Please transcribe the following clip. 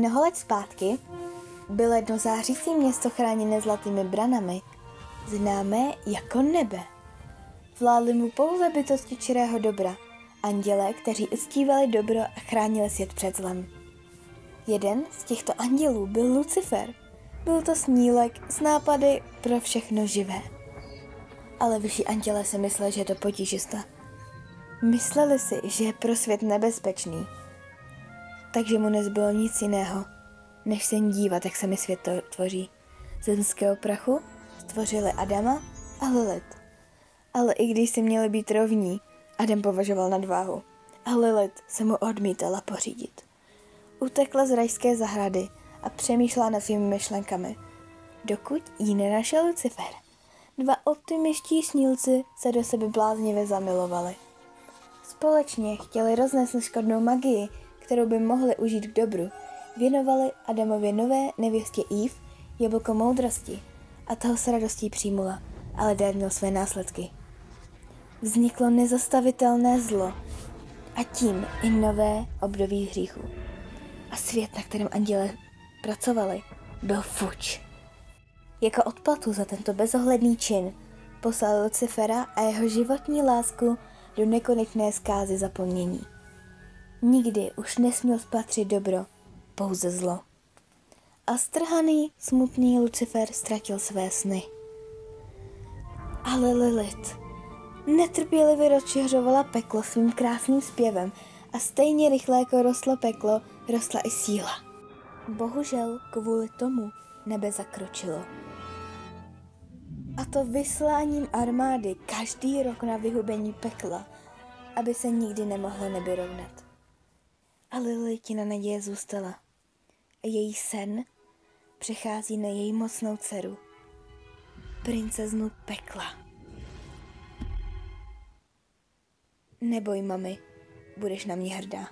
Mnoho let zpátky bylo jedno zářící město chráněné zlatými branami, známé jako nebe. Vládly mu pouze bytosti čirého dobra, andělé, kteří uctívali dobro a chránili svět před zlem. Jeden z těchto andělů byl Lucifer. Byl to snílek s nápady pro všechno živé. Ale vyšší andělé si mysleli, že je to potížista. Mysleli si, že je pro svět nebezpečný. Takže mu nezbylo nic jiného, než se jen dívat, jak se mi svět tvoří. Z zemského prachu stvořili Adama a Lilith. Ale i když si měli být rovní, Adam považoval nadváhu a Lilith se mu odmítala pořídit. Utekla z rajské zahrady a přemýšlela nad svými myšlenkami, dokud jí nenašel Lucifer. Dva optimiští snílci se do sebe bláznivě zamilovali. Společně chtěli roznést neškodnou magii, kterou by mohli užít k dobru. Věnovali Adamově nové nevěstě Eve jablko moudrosti a toho s radostí přijmula, ale dar měl své následky. Vzniklo nezastavitelné zlo a tím i nové období hříchů. A svět, na kterém anděle pracovali, byl fuč. Jako odplatu za tento bezohledný čin poslal Lucifera a jeho životní lásku do nekonečné zkázy zapomnění. Nikdy už nesměl spatřit dobro, pouze zlo. A strhaný, smutný Lucifer ztratil své sny. Ale Lilith netrpělivě rozčiřovala peklo svým krásným zpěvem a stejně rychle jako rostlo peklo, rostla i síla. Bohužel kvůli tomu nebe zakročilo. A to vysláním armády každý rok na vyhubení pekla, aby se nikdy nemohlo nebe rovnat. A Lilithina naděje zůstala. A její sen přechází na její mocnou dceru, princeznu pekla. Neboj, mami, budeš na mě hrdá.